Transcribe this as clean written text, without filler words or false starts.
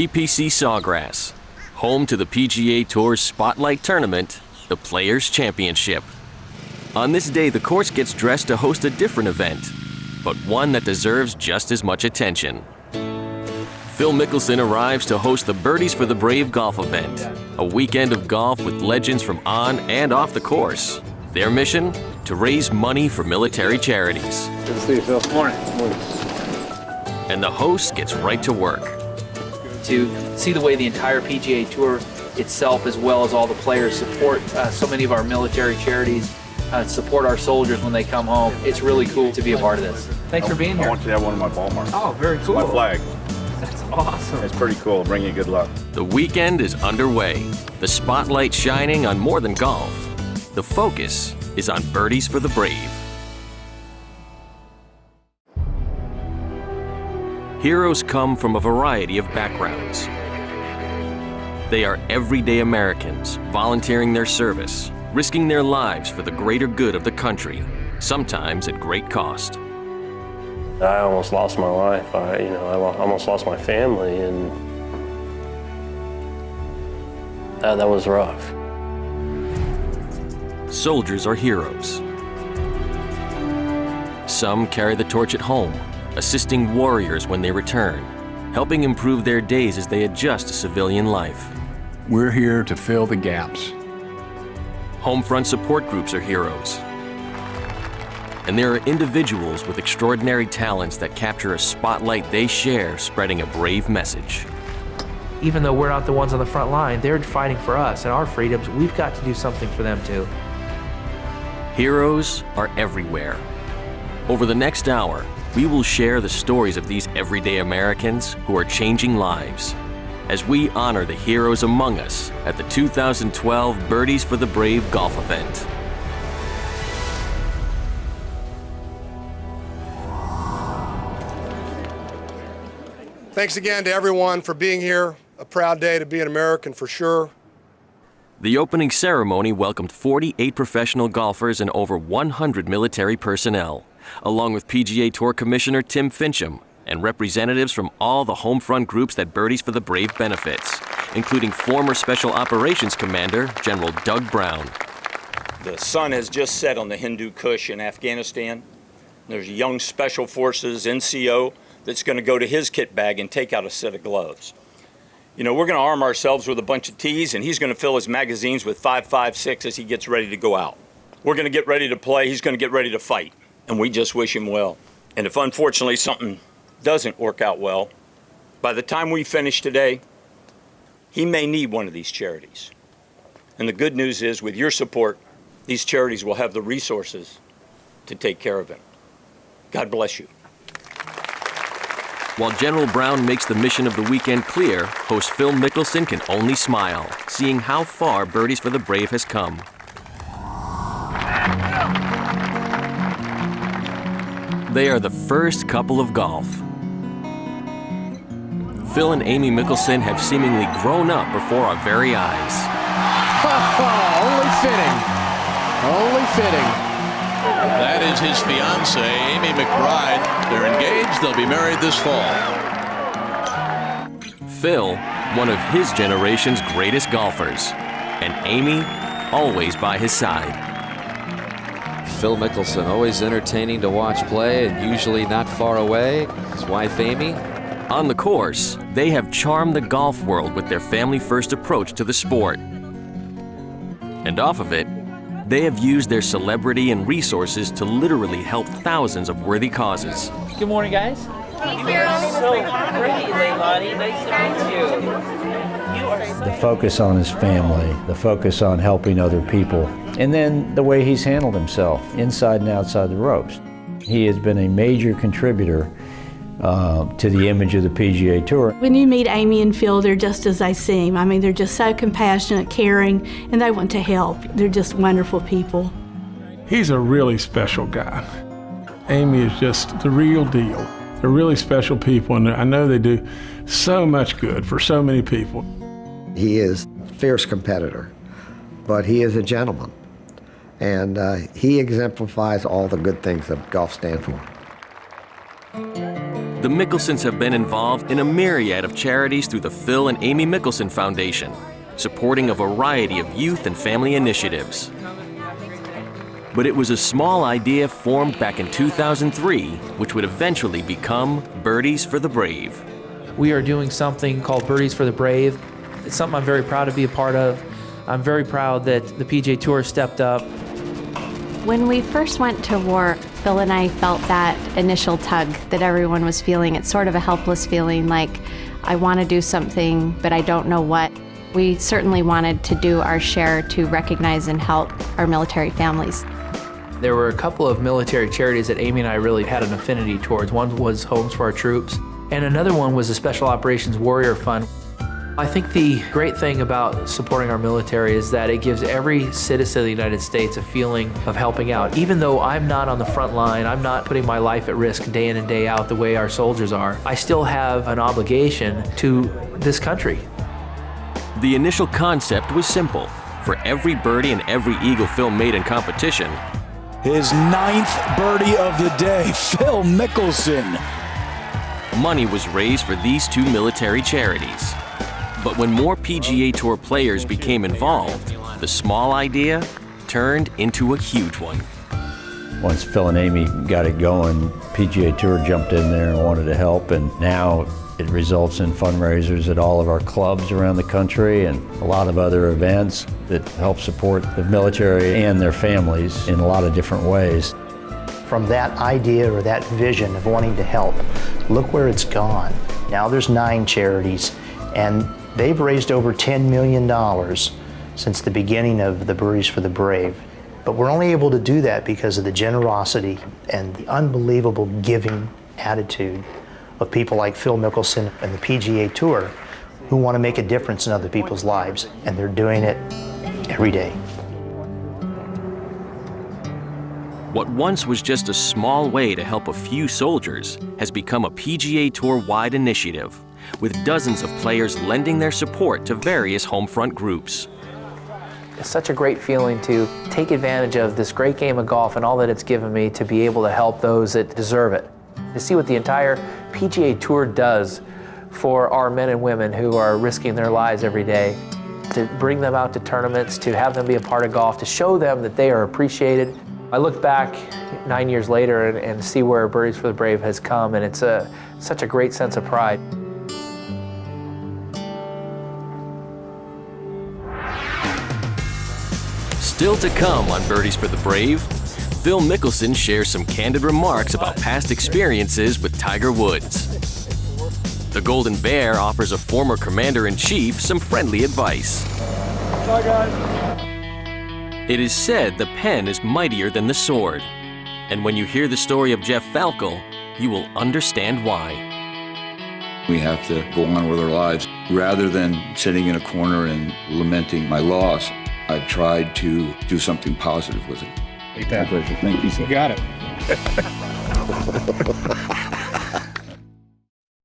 TPC Sawgrass, home to the PGA Tour's Spotlight Tournament, the Players' Championship. On this day, the course gets dressed to host a different event, but one that deserves just as much attention. Phil Mickelson arrives to host the Birdies for the Brave golf event, a weekend of golf with legends from on and off the course. Their mission? To raise money for military charities. Good to see you, Phil. Morning. Morning. And the host gets right to work. To see the way the entire PGA Tour itself, as well as all the players, support so many of our military charities, support our soldiers when they come home. It's really cool to be a part of this. Thanks for being here. I want you to have one of my ball marks. Oh, very cool. My flag. That's awesome. It's pretty cool. Bring you good luck. The weekend is underway. The spotlight shining on more than golf. The focus is on Birdies for the Brave. Heroes come from a variety of backgrounds. They are everyday Americans, volunteering their service, risking their lives for the greater good of the country, sometimes at great cost. I almost lost my life. I almost lost my family, and that was rough. Soldiers are heroes. Some carry the torch at home, assisting warriors when they return, helping improve their days as they adjust to civilian life. We're here to fill the gaps. Homefront support groups are heroes. And there are individuals with extraordinary talents that capture a spotlight they share, spreading a brave message. Even though we're not the ones on the front line, they're fighting for us and our freedoms. We've got to do something for them too. Heroes are everywhere. Over the next hour, we will share the stories of these everyday Americans who are changing lives as we honor the heroes among us at the 2012 Birdies for the Brave golf event. Thanks again to everyone for being here. A proud day to be an American for sure. The opening ceremony welcomed 48 professional golfers and over 100 military personnel, along with PGA Tour Commissioner Tim Fincham and representatives from all the home front groups that Birdies for the Brave benefits, including former Special Operations Commander General Doug Brown. The sun has just set on the Hindu Kush in Afghanistan. There's a young Special Forces NCO that's going to go to his kit bag and take out a set of gloves. You know, we're going to arm ourselves with a bunch of tees, and he's going to fill his magazines with 5.56 as he gets ready to go out. We're going to get ready to play. He's going to get ready to fight, and we just wish him well. And if unfortunately something doesn't work out well, by the time we finish today, he may need one of these charities. And the good news is, with your support, these charities will have the resources to take care of him. God bless you. While General Brown makes the mission of the weekend clear, host Phil Mickelson can only smile, seeing how far Birdies for the Brave has come. They are the first couple of golf. Phil and Amy Mickelson have seemingly grown up before our very eyes. Only fitting. Only fitting. That is his fiancée, Amy McBride. They're engaged. They'll be married this fall. Phil, one of his generation's greatest golfers, and Amy, always by his side. Phil Mickelson, always entertaining to watch play and usually not far away. His wife, Amy. On the course, they have charmed the golf world with their family-first approach to the sport. And off of it, they have used their celebrity and resources to literally help thousands of worthy causes. Good morning, guys. You are so pretty, Leilani. Nice to meet you. The focus on his family, the focus on helping other people, and then the way he's handled himself inside and outside the ropes. He has been a major contributor to the image of the PGA Tour. When you meet Amy and Phil, they're just as they seem. I mean, they're just so compassionate, caring, and they want to help. They're just wonderful people. He's a really special guy. Amy is just the real deal. They're really special people, and I know they do so much good for so many people. He is a fierce competitor, but he is a gentleman, and he exemplifies all the good things that golf stands for. The Mickelsons have been involved in a myriad of charities through the Phil and Amy Mickelson Foundation, supporting a variety of youth and family initiatives. But it was a small idea formed back in 2003, which would eventually become Birdies for the Brave. We are doing something called Birdies for the Brave. It's something I'm very proud to be a part of. I'm very proud that the PGA Tour stepped up. When we first went to war, Phil and I felt that initial tug that everyone was feeling. It's sort of a helpless feeling, like I want to do something, but I don't know what. We certainly wanted to do our share to recognize and help our military families. There were a couple of military charities that Amy and I really had an affinity towards. One was Homes for Our Troops, and another one was the Special Operations Warrior Fund. I think the great thing about supporting our military is that it gives every citizen of the United States a feeling of helping out. Even though I'm not on the front line, I'm not putting my life at risk day in and day out the way our soldiers are, I still have an obligation to this country. The initial concept was simple. For every birdie and every eagle Phil made in competition, his 9th birdie of the day, Phil Mickelson. Money was raised for these two military charities. But when more PGA Tour players became involved, the small idea turned into a huge one. Once Phil and Amy got it going, PGA Tour jumped in there and wanted to help, and now it results in fundraisers at all of our clubs around the country and a lot of other events that help support the military and their families in a lot of different ways. From that idea or that vision of wanting to help, look where it's gone. Now there's 9 charities, and they've raised over $10 million since the beginning of the Birdies for the Brave. But we're only able to do that because of the generosity and the unbelievable giving attitude of people like Phil Mickelson and the PGA Tour, who want to make a difference in other people's lives, and they're doing it every day. What once was just a small way to help a few soldiers has become a PGA Tour-wide initiative, with dozens of players lending their support to various home front groups. It's such a great feeling to take advantage of this great game of golf and all that it's given me to be able to help those that deserve it. To see what the entire PGA Tour does for our men and women who are risking their lives every day, to bring them out to tournaments, to have them be a part of golf, to show them that they are appreciated. I look back 9 years later and see where Birdies for the Brave has come, and it's such a great sense of pride. Still to come on Birdies for the Brave, Phil Mickelson shares some candid remarks about past experiences with Tiger Woods. The Golden Bear offers a former Commander-in-Chief some friendly advice. Bye, guys. It is said the pen is mightier than the sword. And when you hear the story of Jeff Falco, you will understand why. We have to go on with our lives. Rather than sitting in a corner and lamenting my loss, I've tried to do something positive with it. Take that. Thank you. You got it.